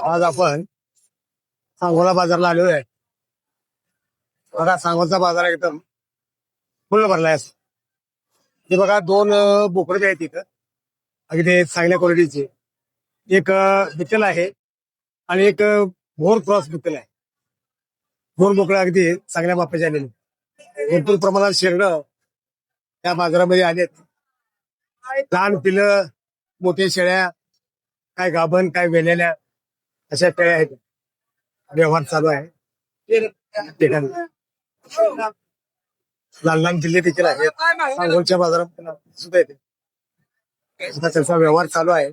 आज आपण सांगोला बाजारला आलोय आहे. बघा सांगोलचा बाजार एकदम फुल भरलाय असं. हे बघा दोन बोकडे आहेत तिथं अगदी चांगल्या क्वालिटीचे. एक बिटल आहे आणि एक भोर क्रॉस बिटल आहे. दोन बोकडे अगदी चांगल्या मापाचे आलेले. भरपूर प्रमाणात शेरडं त्या बाजारामध्ये आलेत. लहान पिलं, मोठ्या शेळ्या, काय गाभण काय वेलेल्या अशा शेळ्या आहेत. व्यवहार चालू आहे ठिकाणी. लहान लहान जिल्हे देखील आहेत. सांगोलच्या बाजारात सुद्धा येते. आता त्याचा व्यवहार चालू आहे.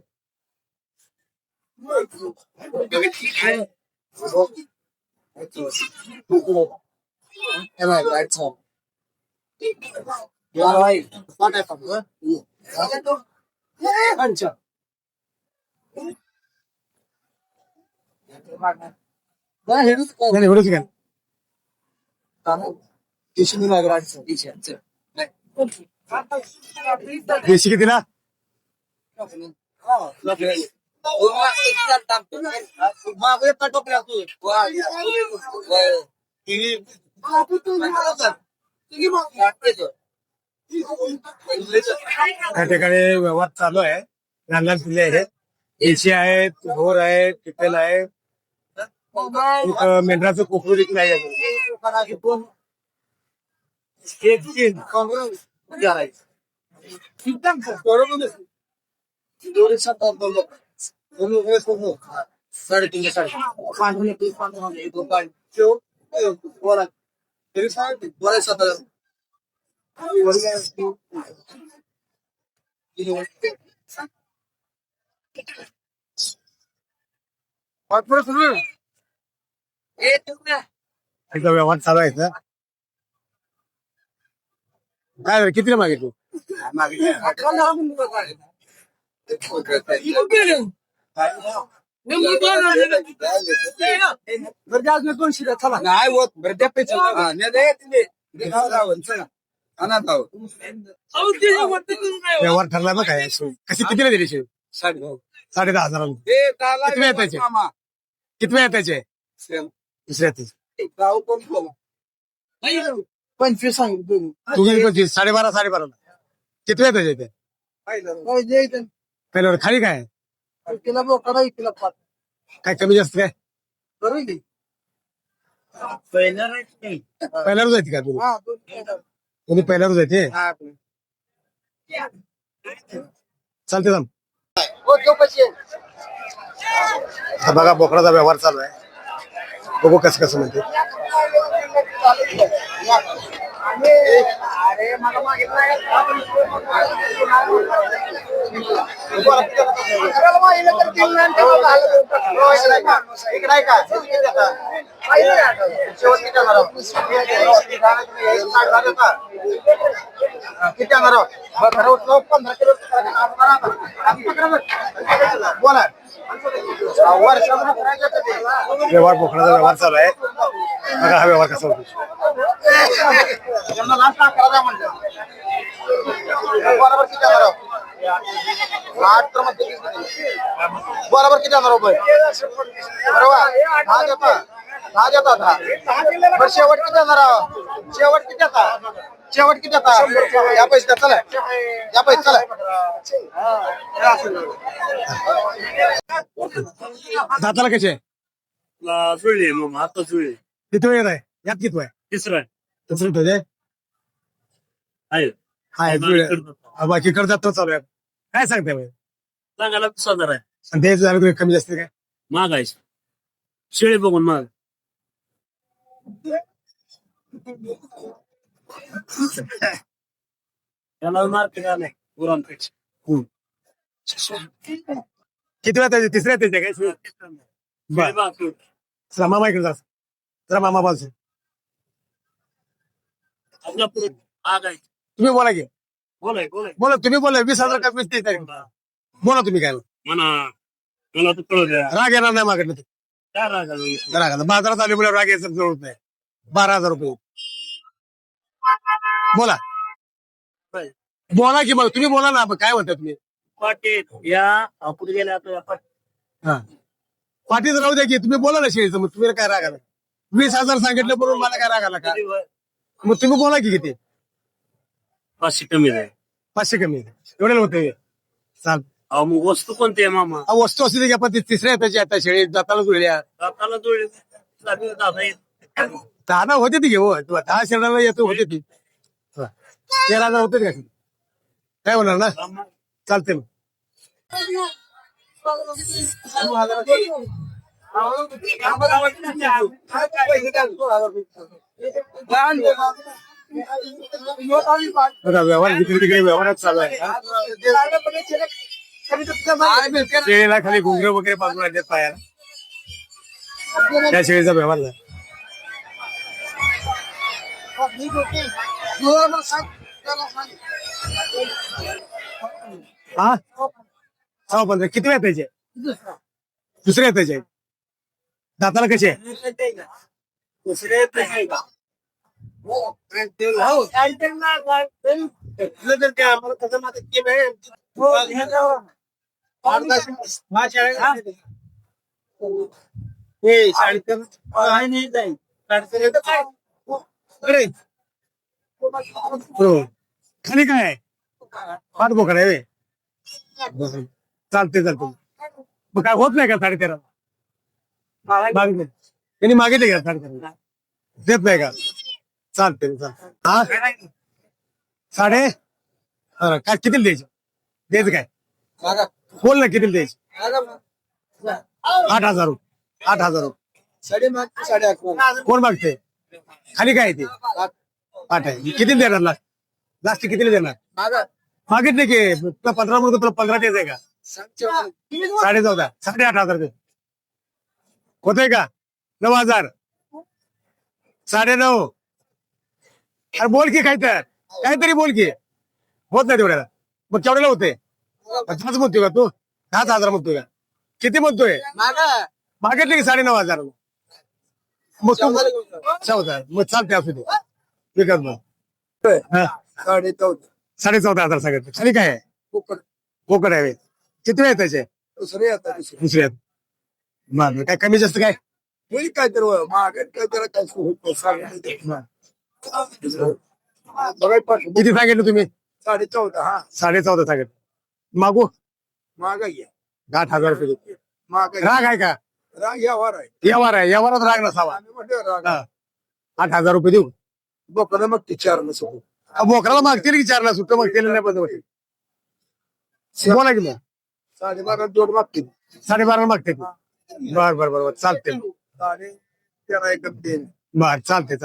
नाही, एवढंच काय देशी कितीला? त्या ठिकाणी व्यवहार चालू आहे. लहान लहान पिल्ले आहेत, देशी आहेत, भोर आहेत, टिपेल आहे, एक मेंढराचं कोकरू देखील आहे. एकदा व्यवहार चालू आहे इथं. काय झालं? कितीला मागितली? व्यवहार ठरला ना काय? कशी कितीला दिली शेळी? 10,500. किती वेळ त्याचे? किती वेळ त्याचे? दुसऱ्या 25 सांगितलं तुम्ही 25, 12.5 किती वेळ त्याचे ते? पहिल्यावर खाली काय तिला बोकडा तिला पाच काय कमी जास्त काय करू दे पहिल्यावर जायची का तुम्ही? हा तुम्ही पहिल्यावर जायचे चालते जाम. आता बघा बोकडाचा व्यवहार चालू आहे. बघू कसं कसं म्हणते. बोला व्यवहार बोकडाचा व्यवहार चालू आहे. बघा हा व्यवहार कसा होतो. बरोबर किती आणणार रुपये? बरोबर शेवट किती आणणार? शेवट किती आता? शेवट किती आता? या पैसे चला, या पैसे चला. दाताला कसे जुळले मग आता जुळले किती वेळ आहे? यात किती आहे? तिसरा तसं ठेवते आहे हाय बाकी कर्जात तो चालू आहे. काय सांगताय बाई? सांगायला 20,000 आहे. आणि द्यायचं झालं कमी जास्त काय? मागायचं शेळी बघून माग त्याला मार्केट आलंय गुरांपेक्षा. किती वेळा त्याचे? तिसऱ्या त्याचे काय? बरं चला मामा इकडे जा. जरा मामा बाजू तुम्ही बोला की. बोलाय बोला तुम्ही बोला. 20,000 का 20,000 बोला तुम्ही काय म्हणा मला तर कळू द्या राग येणार नाही मागणं. काय रागा राग बाजारात आले मुळे राग यायचं जरूरत नाही. 12,000 रुपये बोला. बोला की मग तुम्ही बोला ना. काय म्हणता तुम्ही? पाटील या आपण गेल्या आता हा पाठीच राहू द्या की तुम्ही बोला ना शेळीचं मग तुम्ही काय रागाला 20,000 सांगितलं म्हणून मला काय रागाला का मग तुम्ही बोला की किती 500 कमी आहे 500 कमी एवढ्याला होते चाल अहो मग वस्तू कोणती आहे मामा वस्तू असली की आपण ती तिसऱ्या येताची आता शेळी जाताना जुळल्या दाताला जुळले दादा येत 10 होते ती घेऊ 10 शेळाला येतो होते ती 13,000 होते का काय होणार ना चालते मग बघा व्यवहार इकडे तिकडे व्यवहारच चालू आहे शेळीला खाली घुंगर वगैरे बांधून आणले पायाला त्या शेळीचा व्यवहार झाला हा 15 किती वेळ त्याचे दुसऱ्या त्याचे दाताला कसे दुसरे आहे का जर ते आम्हाला तसं माझं केम आहे खाली काय आहे पाठ बोकड आहे चालते चालते मग काय होत नाही का 13.5 मागितले त्यांनी मागितले का 13.5 देत नाही का चालते चालते हा साडे काय किती द्यायचे द्यायचं काय बोल ना किती द्यायचे 8,000 रुपये 8,000 रुपये 11.5 कोण मागते खाली काय आहे ते 8 आहे किती देणार लास्ट किती देणार मागितले की तुला 15 म्हणतो तुला 15 द्यायचंय का 14.5 8,500 दे होतंय का 9,000 9.5 अरे बोल की काहीतरी बोल की होत नाही तेवढ्याला मग केवढ्याला होते 10 म्हणतोय का तू 10,000 म्हणतोय का किती म्हणतोय मागितले की 9,500 मग तू 14 मग चालते असू दे विकत मग 14,500 सांगितलं खाली काय आहे बोकड आहे किती वेळ त्याचे दुसरे मग काय कमी जास्त काय काय तर महागात काय तर काय किती सांगितलं तुम्ही 14.5 हा 14.5 सांगितलं मागू महागाई आहे 8,000 रुपये देतो. महागाई राग आहे का राग यावर आहे यावरात राग नसावा आम्ही म्हणतो राग 8,000 रुपये देऊ बोकडं मग ते 4 नसो बोकडाला मागतील की 4 सुट्ट मागतील नाही बंद होईल बोला की मग 12.5 जोड मागतील 12.5 मागते बर चालते 13 एकच देईन बर चालते